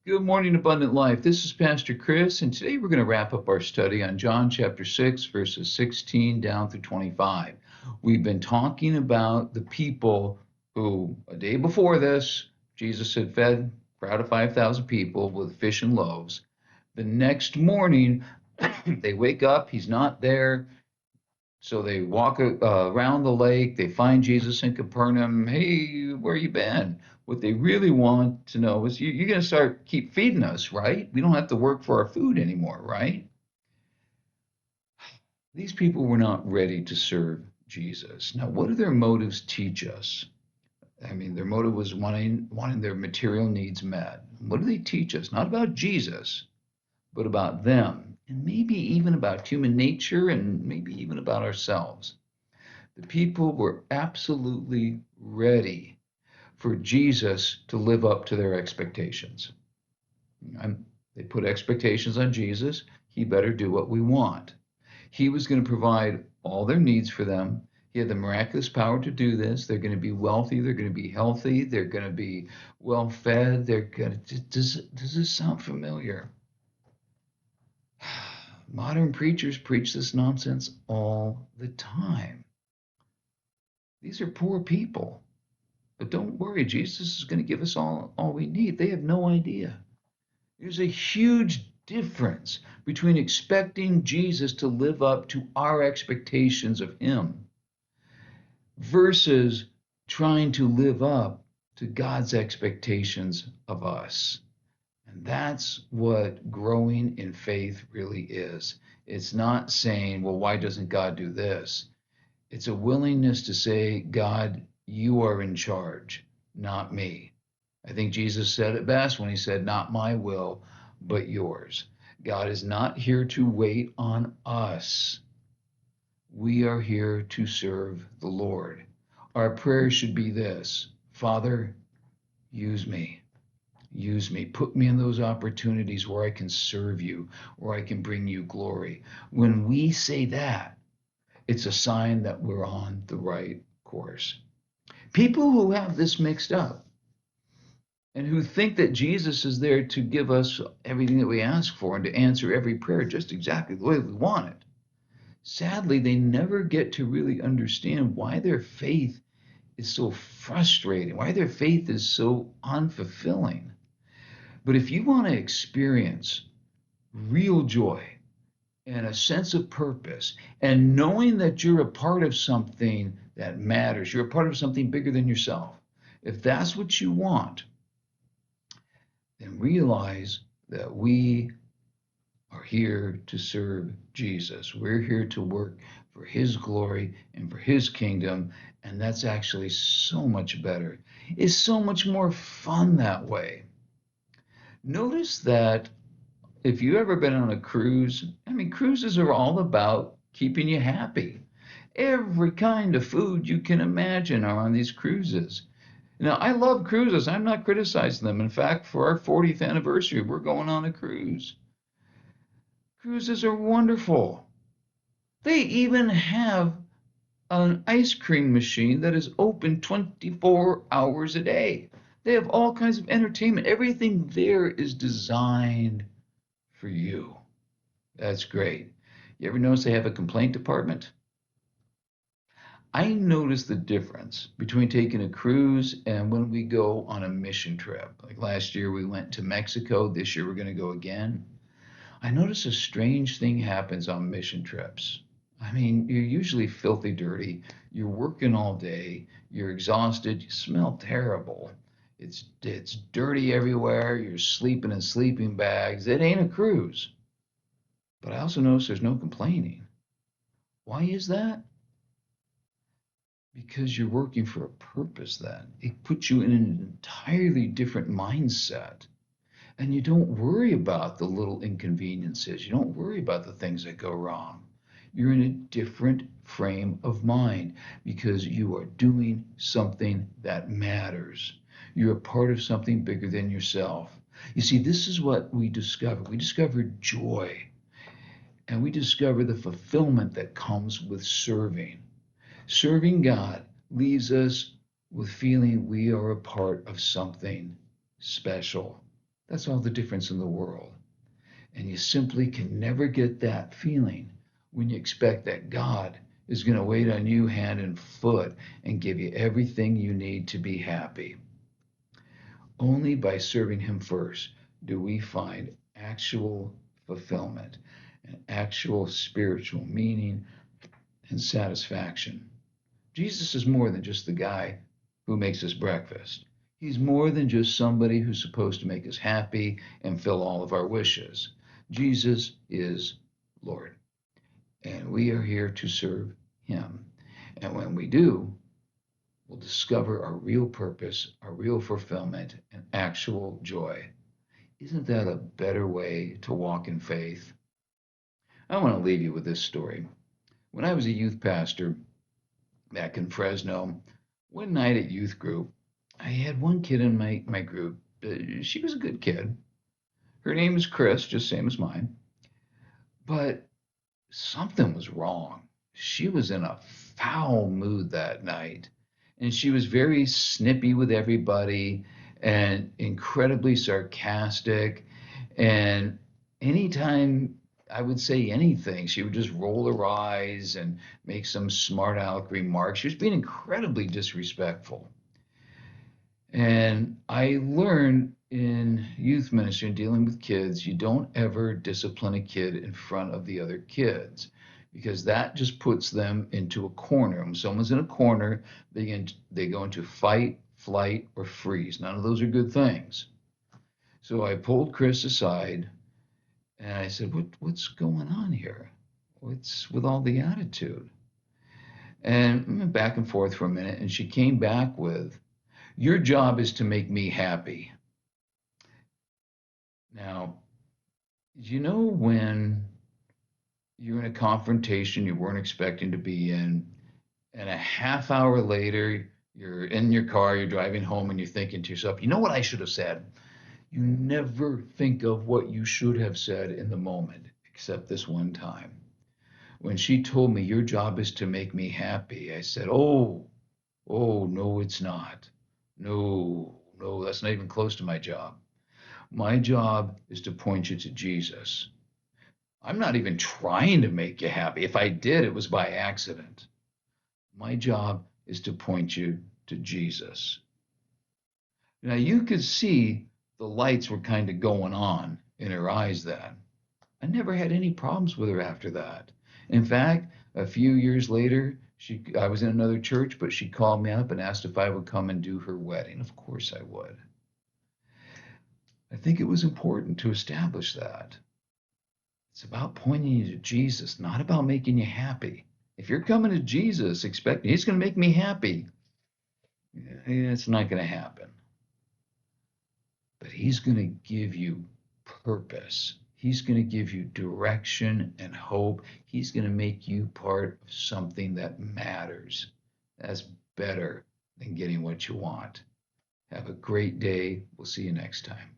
Good morning, Abundant Life. This is Pastor Chris, and today we're going to wrap up our study on John chapter 6, verses 16 down through 25. We've been talking about the people who, a day before this, Jesus had fed a crowd of 5,000 people with fish and loaves. The next morning, they wake up, he's not there. So they walk around the lake. They find Jesus in Capernaum. Hey, where you been? What they really want to know is you're going to start keep feeding us, right? We don't have to work for our food anymore, right? These people were not ready to serve Jesus. Now, what do their motives teach us? I mean, their motive was wanting their material needs met. What do they teach us? Not about Jesus, but about them, and maybe even about human nature, and maybe even about ourselves. The people were absolutely ready for Jesus to live up to their expectations. They put expectations on Jesus. He better do what we want. He was going to provide all their needs for them. He had the miraculous power to do this. They're going to be wealthy. They're going to be healthy. They're going to be well fed. They're going to. Does this sound familiar? Modern preachers preach this nonsense all the time. These are poor people. But don't worry, Jesus is going to give us all we need. They have no idea. There's a huge difference between expecting Jesus to live up to our expectations of him versus trying to live up to God's expectations of us. And that's what growing in faith really is. It's not saying, well, why doesn't God do this? It's a willingness to say, God, you are in charge, not me. I think Jesus said it best when he said, not my will, but yours. God is not here to wait on us. We are here to serve the Lord. Our prayer should be this: Father, use me. Use me. Put me in those opportunities where I can serve you, where I can bring you glory. When we say that, it's a sign that we're on the right course. People who have this mixed up and who think that Jesus is there to give us everything that we ask for and to answer every prayer just exactly the way we want it, sadly, they never get to really understand why their faith is so frustrating, why their faith is so unfulfilling. But if you want to experience real joy, and a sense of purpose, and knowing that you're a part of something that matters, you're a part of something bigger than yourself. If that's what you want, then realize that we are here to serve Jesus. We're here to work for his glory and for his kingdom, and that's actually so much better. It's so much more fun that way. Notice that if you've ever been on a cruise, I mean, cruises are all about keeping you happy. Every kind of food you can imagine are on these cruises. Now, I love cruises. I'm not criticizing them. In fact, for our 40th anniversary, we're going on a cruise. Cruises are wonderful. They even have an ice cream machine that is open 24 hours a day. They have all kinds of entertainment. Everything there is designed for you. That's great. You ever notice they have a complaint department? I notice the difference between taking a cruise and when we go on a mission trip. Like last year, we went to Mexico. This year, we're going to go again. I notice a strange thing happens on mission trips. I mean, you're usually filthy dirty. You're working all day. You're exhausted. You smell terrible. It's dirty everywhere. You're sleeping in sleeping bags. It ain't a cruise. But I also notice there's no complaining. Why is that? Because you're working for a purpose then. It puts you in an entirely different mindset. And you don't worry about the little inconveniences. You don't worry about the things that go wrong. You're in a different frame of mind because you are doing something that matters. You're a part of something bigger than yourself. You see, this is what we discover. We discover joy, and we discover the fulfillment that comes with serving. Serving God leaves us with feeling we are a part of something special. That's all the difference in the world. And you simply can never get that feeling when you expect that God is going to wait on you hand and foot and give you everything you need to be happy. Only by serving Him first do we find actual fulfillment and actual spiritual meaning and satisfaction. Jesus is more than just the guy who makes us breakfast. He's more than just somebody who's supposed to make us happy and fill all of our wishes. Jesus is Lord, and we are here to serve Him. And when we do, we'll discover our real purpose, our real fulfillment, and actual joy. Isn't that a better way to walk in faith? I want to leave you with this story. When I was a youth pastor back in Fresno, one night at youth group, I had one kid in my group. She was a good kid. Her name is Chris, just same as mine. But something was wrong. She was in a foul mood that night, and she was very snippy with everybody and incredibly sarcastic. And anytime I would say anything, she would just roll her eyes and make some smart aleck remarks. She was being incredibly disrespectful. And I learned in youth ministry and dealing with kids, you don't ever discipline a kid in front of the other kids because that just puts them into a corner. When someone's in a corner, they go into fight, flight, or freeze. None of those are good things. So I pulled Chris aside and I said, what's going on here? What's with all the attitude? And we went back and forth for a minute, and she came back with, your job is to make me happy. Now, you know when you're in a confrontation you weren't expecting to be in, and a half hour later, you're in your car, you're driving home, and you're thinking to yourself, you know what I should have said? You never think of what you should have said in the moment, except this one time. When she told me, your job is to make me happy, I said, oh, no, it's not. No, that's not even close to my job. My job is to point you to Jesus. I'm not even trying to make you happy. If I did, it was by accident. My job is to point you to Jesus. Now you could see the lights were kind of going on in her eyes then. I never had any problems with her after that. In fact, a few years later, I was in another church, but she called me up and asked if I would come and do her wedding. Of course I would. I think it was important to establish that. It's about pointing you to Jesus, not about making you happy. If you're coming to Jesus expecting He's going to make me happy, it's not going to happen. But He's going to give you purpose. He's going to give you direction and hope. He's going to make you part of something that matters. That's better than getting what you want. Have a great day. We'll see you next time.